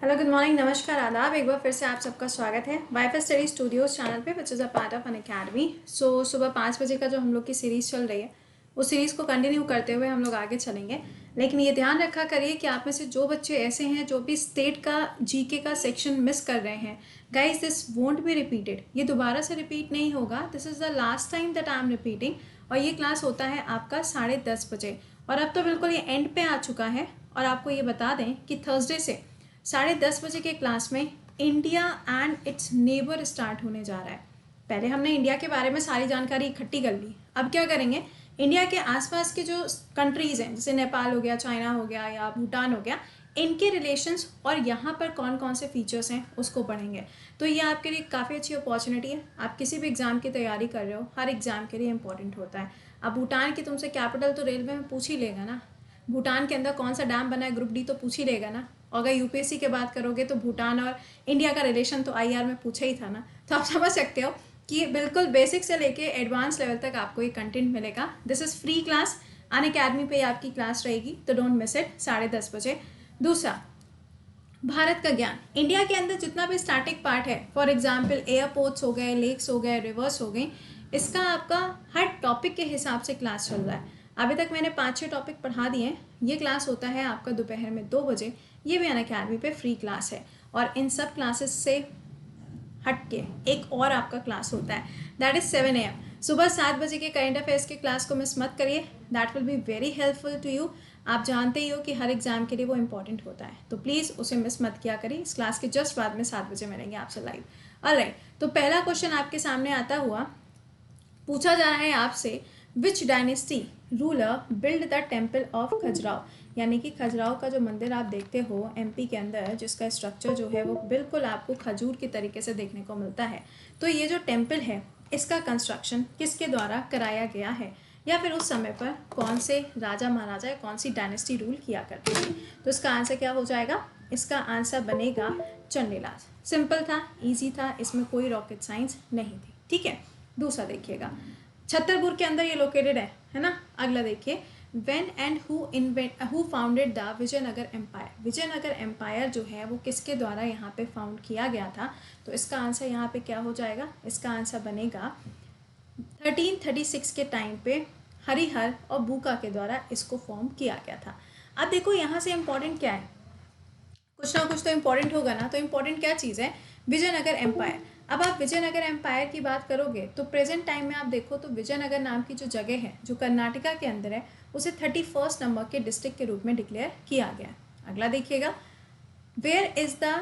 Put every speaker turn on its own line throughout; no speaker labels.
Hello, good morning, नमस्कार, आदाब। एक बार फिर से आप सबका स्वागत है वाईफाई स्टडी स्टूडियोज चैनल पे, which is a part of an academy. So सुबह 5 बजे का जो हम लोग की सीरीज़ चल रही है, उस सीरीज़ को कंटिन्यू करते हुए हम लोग आगे चलेंगे। लेकिन ये ध्यान रखा करिए कि आप में से जो बच्चे ऐसे हैं जो भी स्टेट का जीके का सेक्शन मिस कर रहे हैं, guys this won't be repeated. ये दोबारा से रिपीट नहीं होगा। This is the last time that I am repeating. और ये क्लास होता है आपका 10:30 बजे। और अब तो बिल्कुल ये एंड पे आ चुका है। और आपको ये बता दें कि थर्सडे से 10:30 बजे के क्लास में India and it's neighbour start होने जा रहा है। पहले हमने इंडिया के बारे में सारी जानकारी इकट्ठी कर ली। अब क्या करेंगे, इंडिया के आसपास के जो कंट्रीज़ हैं, जैसे नेपाल हो गया, चाइना हो गया या भूटान हो गया, इनके रिलेशंस और यहाँ पर कौन कौन से फीचर्स हैं उसको पढ़ेंगे। तो ये आपके लिए काफ़ी अच्छी अपॉर्चुनिटी है। आप किसी भी एग्ज़ाम की तैयारी कर रहे हो, हर एग्ज़ाम के लिए इंपॉर्टेंट होता है। अब भूटान की तुमसे कैपिटल तो रेलवे में पूछ ही लेगा ना, भूटान के अंदर कौन सा डैम बना है ग्रुप डी तो पूछ ही लेगा ना। और अगर यूपीएससी की बात करोगे तो भूटान और इंडिया का रिलेशन तो आईआर में पूछा ही था ना। तो आप समझ सकते हो कि बिल्कुल बेसिक से लेके एडवांस लेवल तक आपको ये कंटेंट मिलेगा। This is free class, Unacademy पे आपकी क्लास रहेगी, तो डोंट मिस इट। 10:30 बजे। दूसरा, भारत का ज्ञान। इंडिया के अंदर जितना भी स्टैटिक पार्ट है, फॉर एग्जाम्पल एयरपोर्ट्स हो गए, लेक्स हो गए, रिवर्स हो गई, इसका आपका हर टॉपिक के हिसाब से क्लास चल रहा है। अभी तक मैंने 5-6 टॉपिक पढ़ा दिए हैं। ये क्लास होता है आपका दोपहर में 2 बजे। ये भी अन अकेडमी पे फ्री क्लास है। और इन सब क्लासेस से हट के एक और आपका क्लास होता है, दैट इज़ 7 AM। सुबह 7 बजे के करंट अफेयर्स की क्लास को मिस मत करिए। That will be very helpful to you. आप जानते ही हो कि हर एग्जाम के लिए वो इंपॉर्टेंट होता है, तो प्लीज़ उसे मिस मत किया करिए। इस क्लास के जस्ट बाद में 7 बजे मिलेंगे आपसे लाइव। ऑलराइट, तो पहला क्वेश्चन आपके सामने आता हुआ पूछा जा रहा है आपसे, विच dynasty ruler build the temple of Khajuraho. यानी कि खजुराहो का जो मंदिर आप देखते हो एमपी के अंदर, जिसका स्ट्रक्चर जो है वो बिल्कुल आपको खजूर की तरीके से देखने को मिलता है। तो ये जो टेम्पल है, इसका कंस्ट्रक्शन किसके द्वारा कराया गया है, या फिर उस समय पर कौन से राजा महाराजा या कौन सी डायनेस्टी रूल किया करती थी। तो इसका आंसर क्या हो जाएगा? इसका आंसर बनेगा चंडीलाल। सिंपल था, ईजी था, इसमें कोई रॉकेट साइंस नहीं थी। ठीक है, दूसरा देखिएगा, छतरपुर के अंदर ये लोकेटेड है ना। अगला देखिए, when and who founded the Vijayanagar empire. Vijayanagar empire जो है वो किसके द्वारा यहाँ पे फाउंड किया गया था। तो इसका आंसर यहाँ पे क्या हो जाएगा? इसका आंसर बनेगा 1336 के टाइम पे हरिहर और बूका के द्वारा इसको फॉर्म किया गया था। अब देखो यहाँ से इम्पोर्टेंट क्या है, कुछ ना कुछ तो इम्पोर्टेंट होगा ना। तो इम्पोर्टेंट क्या चीज़ है? विजयनगर एम्पायर। अब आप विजयनगर एम्पायर की बात करोगे तो प्रेजेंट टाइम में आप देखो तो विजयनगर नाम की जो जगह है, जो कर्नाटका के अंदर है, उसे 31 नंबर के डिस्ट्रिक्ट के रूप में डिक्लेयर किया गया। अगला देखिएगा, where is the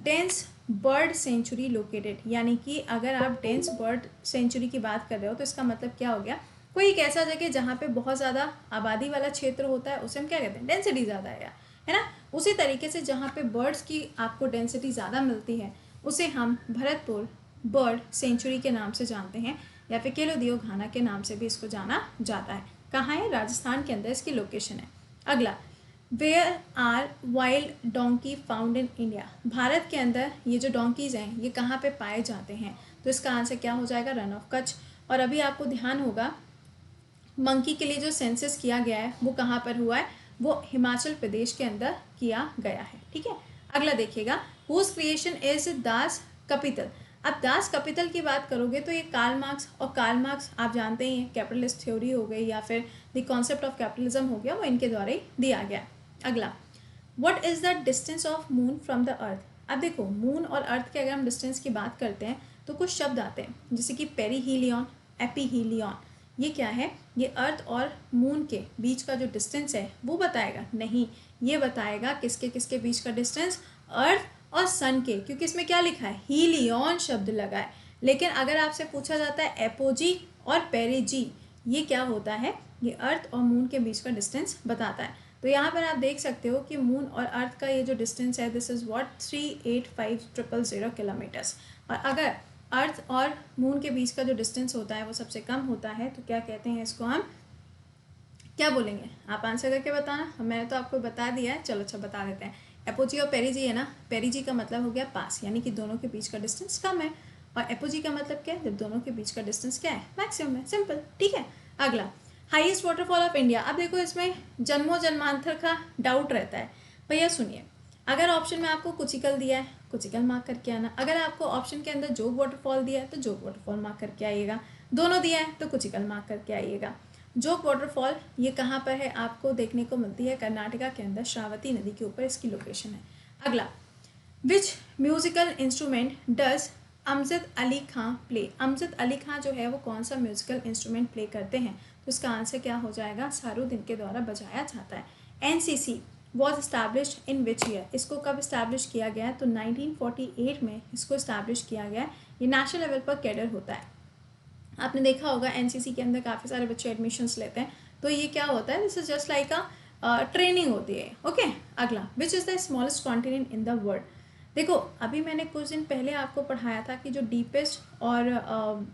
dense bird sanctuary located. यानी कि अगर आप डेंस बर्ड सेंचुरी की बात कर रहे हो तो इसका मतलब क्या हो गया? कोई एक ऐसा जगह जहाँ पे बहुत ज़्यादा आबादी वाला क्षेत्र होता है, उसे हम क्या कहते हैं? डेंसिटी ज़्यादा है ना। उसी तरीके से जहाँ पे बर्ड्स की आपको डेंसिटी ज़्यादा मिलती है, उसे हम भरतपुर बर्ड सेंचुरी के नाम से जानते हैं, या फिर केलोदियो घाना के नाम से भी इसको जाना जाता है। कहाँ है? राजस्थान के अंदर इसकी लोकेशन है। अगला, where are wild donkey found in India. भारत के अंदर ये जो डोंकीज़ हैं ये कहाँ पे पाए जाते हैं? तो इसका आंसर क्या हो जाएगा? Run of Kutch. और अभी आपको ध्यान होगा, मंकी के लिए जो सेंसस किया गया है वो कहाँ पर हुआ है? वो हिमाचल प्रदेश के अंदर किया गया है। ठीक है, अगला देखिएगा, whose creation is Das Kapital. अब दास कैपिटल की बात करोगे तो ये कार्ल मार्क्स, और कार्ल मार्क्स आप जानते ही हैं, कैपिटलिस्ट थ्योरी हो गई या फिर द कॉन्सेप्ट ऑफ कैपिटलिज्म हो गया, वो इनके द्वारा ही दिया गया। अगला, what is the distance of moon from the earth. अब देखो, मून और अर्थ के अगर हम डिस्टेंस की बात करते हैं तो कुछ शब्द आते हैं, जैसे कि पेरीहीलियन, एपीहीलियन। ये क्या है? ये अर्थ और मून के बीच का जो डिस्टेंस है वो बताएगा? नहीं, ये बताएगा किसके किसके बीच का डिस्टेंस? अर्थ और सन के, क्योंकि इसमें क्या लिखा है? हीलियन शब्द लगा है। लेकिन अगर आपसे पूछा जाता है एपोजी और पेरीजी, ये क्या होता है? ये अर्थ और मून के बीच का डिस्टेंस बताता है। तो यहाँ पर आप देख सकते हो कि मून और अर्थ का ये जो डिस्टेंस है, दिस इज़ व्हाट 385,000 किलोमीटर्स। और अगर अर्थ और मून के बीच का जो डिस्टेंस होता है वो सबसे कम होता है, तो क्या कहते हैं इसको? हम क्या बोलेंगे? आप आंसर करके बताना। मैंने तो आपको बता दिया है, चलो अच्छा बता देते हैं। एपोजी और पेरीजी है ना, पेरीजी का मतलब हो गया पास, यानी कि दोनों के बीच का डिस्टेंस कम है। और एपोजी का मतलब क्या है? जब दोनों के बीच का डिस्टेंस क्या है? मैक्सिमम है। सिंपल। ठीक है, अगला, हाईएस्ट वाटरफॉल ऑफ इंडिया। अब देखो, इसमें जन्मों जन्मांतर का डाउट रहता है। भैया सुनिए, अगर ऑप्शन में आपको कुचिकल दिया है, कुचिकल मार्क करके आना। अगर आपको ऑप्शन के अंदर जोग वाटरफॉल दिया है तो जोग वाटरफॉल मार्क करके आइएगा। दोनों दिया है तो कुचिकल मार्क करके आइएगा। जोग वाटरफॉल ये कहाँ पर है, आपको देखने को मिलती है कर्नाटका के अंदर, श्रावती नदी के ऊपर इसकी लोकेशन है। अगला, which musical instrument does Amjad Ali Khan play. Amjad Ali Khan जो है वो कौन सा म्यूजिकल इंस्ट्रूमेंट प्ले करते हैं, तो इसका आंसर क्या हो जाएगा, सारुद इनके द्वारा बजाया जाता है। NCC was established in which year, इसको कब इस्टेब्लिश किया गया है, तो 1948 में इसको इस्टेब्लिश किया गया है। ये नेशनल लेवल पर कैडर होता है। आपने देखा होगा एनसीसी के अंदर काफ़ी सारे बच्चे एडमिशन्स लेते हैं, तो ये क्या होता है, this is just like a training होती है। ओके, अगला, which is the smallest continent in the world. देखो अभी मैंने कुछ दिन पहले आपको पढ़ाया था कि जो डीपेस्ट और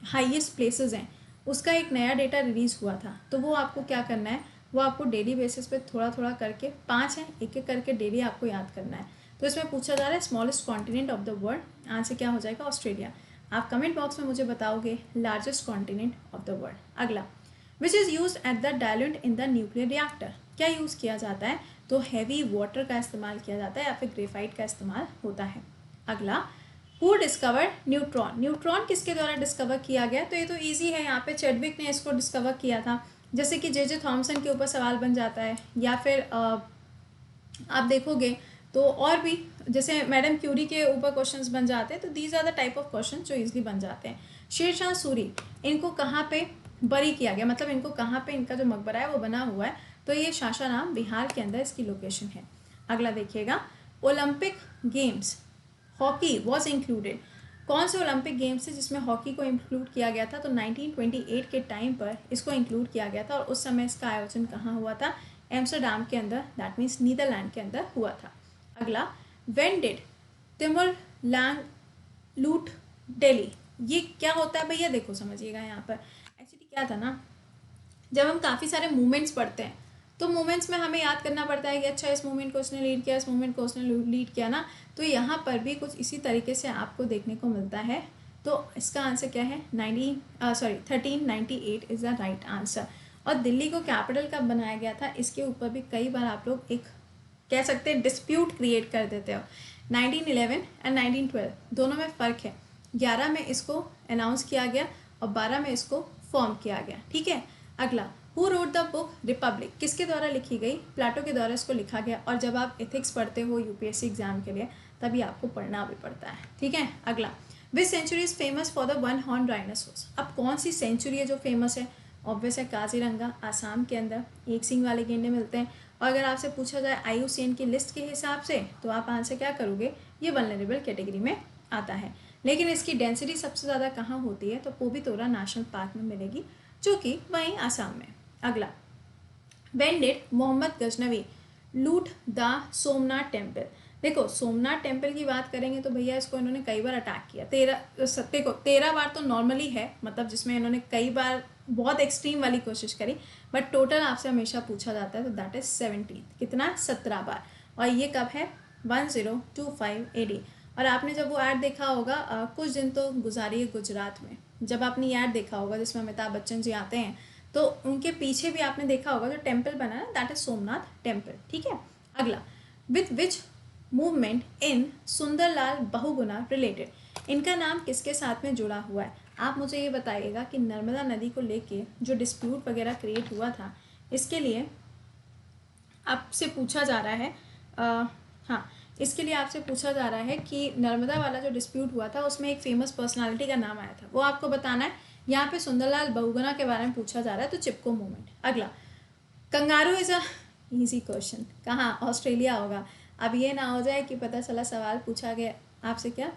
हाईएस्ट प्लेसेस हैं उसका एक नया डेटा रिलीज़ हुआ था। तो वो आपको क्या करना है, वो आपको डेली बेसिस पे थोड़ा थोड़ा करके, 5 हैं, एक एक करके डेली आपको याद करना है। तो इसमें पूछा जा रहा है smallest continent of the world, answer क्या हो जाएगा, ऑस्ट्रेलिया। आप कमेंट बॉक्स में मुझे बताओगे largest continent of the world. अगला, which is use at the dilute in the nuclear reactor, क्या यूज़ किया जाता है, तो हैवी वाटर का इस्तेमाल किया जाता है या फिर ग्रेफाइट का इस्तेमाल होता है। अगला, हु डिस्कवर न्यूट्रॉन, न्यूट्रॉन किसके द्वारा डिस्कवर किया गया, तो ये तो ईजी है, यहाँ पे चैडविक ने इसको डिस्कवर किया था। जैसे कि जे थॉमसन के ऊपर सवाल बन जाता है, या फिर आप देखोगे तो और भी जैसे मैडम क्यूरी के ऊपर क्वेश्चंस बन जाते हैं, तो these are the type of question जो इजीली बन जाते हैं। शेरशाह सूरी, इनको कहाँ पे बरी किया गया, मतलब इनको कहाँ पे इनका जो मकबरा है वो बना हुआ है, तो ये सासाराम बिहार के अंदर इसकी लोकेशन है। अगला देखिएगा, Olympic games hockey was included, कौन से ओलंपिक गेम्स थे जिसमें हॉकी को इंक्लूड किया गया था, तो 1928 के टाइम पर इसको इंक्लूड किया गया था। और उस समय इसका आयोजन कहाँ हुआ था, एम्स्टरडैम के अंदर, दैट मीन्स नीदरलैंड के अंदर हुआ था। अगला, व्हेन डिड तिमुर लैंग लूट दिल्ली, ये क्या होता है भैया, देखो समझिएगा यहाँ पर एक्चुअली क्या था ना, जब हम काफ़ी सारे मूवमेंट्स पढ़ते हैं तो मूवमेंट्स में हमें याद करना पड़ता है कि अच्छा इस मूवमेंट को उसने लीड किया, इस मूवमेंट को उसने लीड किया ना, तो यहाँ पर भी कुछ इसी तरीके से आपको देखने को मिलता है। तो इसका आंसर क्या है, 1398 इज़ द राइट आंसर। और दिल्ली को कैपिटल कब बनाया गया था, इसके ऊपर भी कई बार आप लोग एक कह सकते हैं डिस्प्यूट क्रिएट कर देते हो। 1911 एंड 1912 दोनों में फ़र्क है। 11 में इसको अनाउंस किया गया और 12 में इसको फॉर्म किया गया, ठीक है। अगला, who wrote the book Republic, किसके द्वारा लिखी गई, प्लाटो के द्वारा इसको लिखा गया। और जब आप एथिक्स पढ़ते हो यूपीएससी एग्जाम के लिए तभी आपको पढ़ना भी पड़ता है, ठीक है। अगला, which century is famous for the one horn rhinoceros, अब कौन सी सेंचुरी है जो फेमस है, ऑब्वियस है काजीरंगा, आसाम के अंदर एक सिंग वाले गेंडे मिलते हैं। और अगर आपसे पूछा जाए IUCN की लिस्ट के हिसाब से तो आप आंसर क्या करोगे, ये वल्नरेबल कैटेगरी में आता है। लेकिन इसकी डेंसिटी सबसे ज़्यादा कहाँ होती है, तो पोबितोरा नेशनल पार्क में मिलेगी, जो कि वहीं आसाम में। अगला, व्हेन डिड मोहम्मद गजनवी लूट द सोमनाथ टेम्पल, देखो सोमनाथ टेम्पल की बात करेंगे तो भैया इसको इन्होंने कई बार अटैक किया, 13 बार तो नॉर्मली है, मतलब जिसमें इन्होंने कई बार बहुत एक्सट्रीम वाली कोशिश करी, बट टोटल आपसे हमेशा पूछा जाता है तो दैट इज 17, कितना, 17 बार। और ये कब है, 1025 AD। और आपने जब वो ऐड देखा होगा कुछ दिन तो गुजारी है गुजरात में, जब आपने ऐड देखा होगा जिसमें अमिताभ बच्चन जी आते हैं, तो उनके पीछे भी आपने देखा होगा जो टेम्पल बना है दैट इज सोमनाथ टेम्पल, ठीक है। अगला, with which movement in Sundarlal Bahuguna related, इनका नाम किसके साथ में जुड़ा हुआ है, आप मुझे ये बताइएगा कि नर्मदा नदी को लेके जो डिस्प्यूट वगैरह क्रिएट हुआ था, इसके लिए आपसे पूछा जा रहा है हाँ, इसके लिए आपसे पूछा जा रहा है कि नर्मदा वाला जो डिस्प्यूट हुआ था उसमें एक फेमस पर्सनालिटी का नाम आया था, वो आपको बताना है। यहाँ पे सुंदरलाल बहुगुणा के बारे में पूछा जा रहा है, तो चिपको मूवमेंट। अगला, kangaroo is a easy question, कहाँ, ऑस्ट्रेलिया होगा। अब ये ना हो जाए कि पता चला सवाल पूछा गया आपसे, क्या,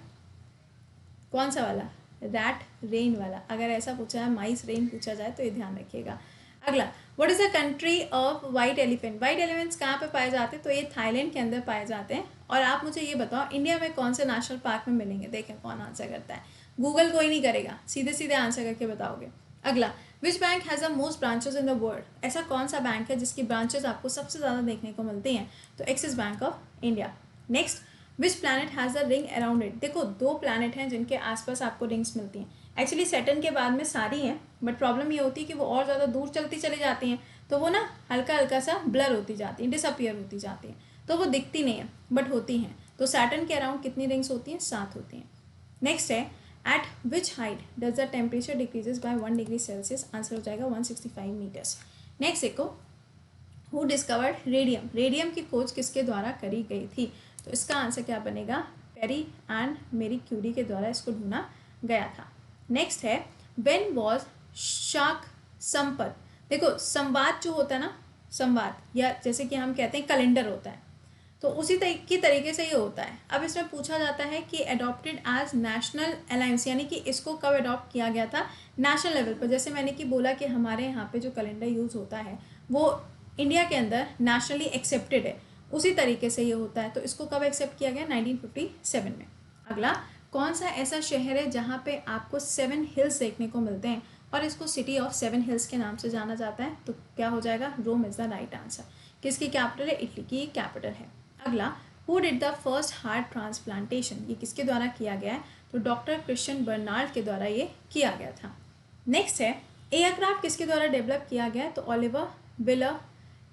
कौन सा वाला, रैट रेन वाला, अगर ऐसा पूछा है माइस रेन पूछा जाए तो ये ध्यान रखिएगा। अगला, what is the country of white elephant, white elephants कहाँ पे पाए जाते हैं, तो ये थाईलैंड के अंदर पाए जाते हैं। और आप मुझे ये बताओ इंडिया में कौन से नेशनल पार्क में मिलेंगे, देखें कौन आंसर करता है, गूगल कोई नहीं करेगा, सीधे सीधे आंसर करके बताओगे। अगला, which bank has the most branches in the world, ऐसा कौन सा बैंक है जिसकी ब्रांचेस आपको सबसे ज़्यादा देखने को मिलती हैं, तो axis bank of India. Next, which planet has the ring around it, देखो 2 प्लैनेट हैं जिनके आसपास आपको रिंग्स मिलती हैं। एक्चुअली सैटर्न के बाद में सारी हैं, बट प्रॉब्लम ये होती है कि वो और ज़्यादा दूर चलती चली जाती हैं, तो वो ना हल्का हल्का सा ब्लर होती जाती हैं, डिसअपियर होती जाती हैं। तो वो दिखती नहीं है बट होती हैं। तो सैटर्न के अराउंड कितनी रिंग्स होती हैं? 7 होती हैं। नेक्स्ट है eight which height does the temperature decreases bye 1 degree Celsius? Answer हो जाएगा 165 मीटर्स। नेक्स्ट देखो, हु डिस्कवर्ड रेडियम? रेडियम की खोज किसके द्वारा करी गई थी? तो इसका आंसर क्या बनेगा? पेरी एंड मेरी क्यूरी के द्वारा इसको ढूंढा गया था। नेक्स्ट है व्हेन वाज शाक संपत? देखो संवाद जो होता है ना, संवाद या जैसे कि हम कहते हैं कैलेंडर होता है, तो उसी तरीके से ये होता है। अब इसमें पूछा जाता है कि अडॉप्टेड एज नेशनल अलायंस, यानी कि इसको कब अडॉप्ट किया गया था? नेशनल लेवल पर। जैसे मैंने कि बोला कि हमारे यहाँ पे जो कैलेंडर यूज़ होता है वो इंडिया के अंदर नेशनली एक्सेप्टेड है, उसी तरीके से ये होता है। तो इसको कब एक्सेप्ट किया गया? 1957 में। अगला, कौन सा ऐसा शहर है जहाँ पे आपको 7 हिल्स देखने को मिलते हैं और इसको सिटी ऑफ 7 हिल्स के नाम से जाना जाता है? तो क्या हो जाएगा? ROM is the right answer. किसकी कैपिटल है? इटली की कैपिटल है। अगला, who did the first heart transplantation? ये किसके द्वारा किया गया है? तो डॉक्टर क्रिश्चियन बर्नार्ड के द्वारा ये किया गया था। नेक्स्ट है एयरक्राफ्ट किसके द्वारा डेवलप किया गया है? तो ओलिवर विलर,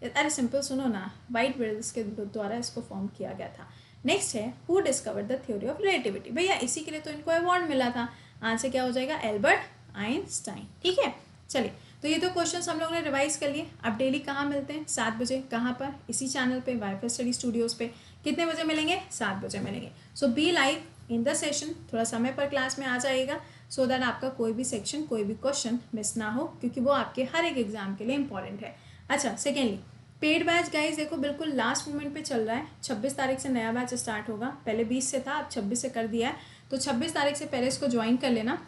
अरे सिंपल सुनो ना, वाइट ब्रदर्स के द्वारा इसको फॉर्म किया गया था। नेक्स्ट है who discovered the theory of relativity? भैया इसी के लिए तो इनको अवार्ड मिला था। आंसर क्या हो जाएगा? Albert Einstein. ठीक है, चलिए, तो ये तो क्वेश्चंस हम लोगों ने रिवाइज कर लिए। अब डेली कहाँ मिलते हैं? 7 बजे। कहाँ पर? इसी चैनल पे, वाईफाई स्टडी स्टूडियोज पे। कितने बजे मिलेंगे? 7 बजे मिलेंगे। So be live in the session, थोड़ा समय पर क्लास में आ जाएगा सो दैट आपका कोई भी सेक्शन, कोई भी क्वेश्चन मिस ना हो, क्योंकि वो आपके हर एक एग्जाम के लिए इंपॉर्टेंट है। अच्छा, सेकेंडली पेड बैच गाइज देखो बिल्कुल लास्ट मोमेंट पे चल रहा है। 26 तारीख से नया बैच स्टार्ट होगा। पहले 20 से था, अब 26 से कर दिया है। तो 26 तारीख से पहले इसको ज्वाइन कर लेना।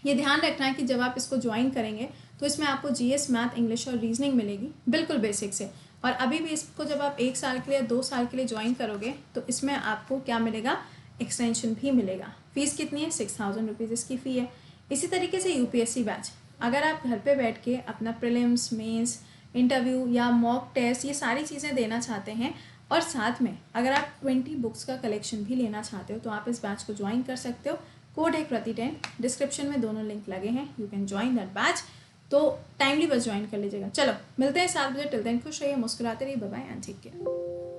ये ध्यान रखना है कि जब आप इसको ज्वाइन करेंगे तो इसमें आपको जीएस, मैथ, इंग्लिश और रीजनिंग मिलेगी बिल्कुल बेसिक से। और अभी भी इसको जब आप 1 साल के लिए, 2 साल के लिए ज्वाइन करोगे तो इसमें आपको क्या मिलेगा? एक्सटेंशन भी मिलेगा। फीस कितनी है? 6000 रुपीज़ इसकी फ़ी है। इसी तरीके से यूपीएससी बैच, अगर आप घर पे बैठ के अपना प्रीलिम्स, मेंस, इंटरव्यू या मॉक टेस्ट, ये सारी चीज़ें देना चाहते हैं और साथ में अगर आप 20 बुक्स का कलेक्शन भी लेना चाहते हो तो आप इस बैच को ज्वाइन कर सकते हो। कोड है प्रति10, डिस्क्रिप्शन में दोनों लिंक लगे हैं, you can join that batch. तो टाइमली बस ज्वाइन कर लीजिएगा। चलो मिलते हैं 7 बजे। टिल देन खुश रहिए, मुस्कुराते रहिए। Bye bye and take care.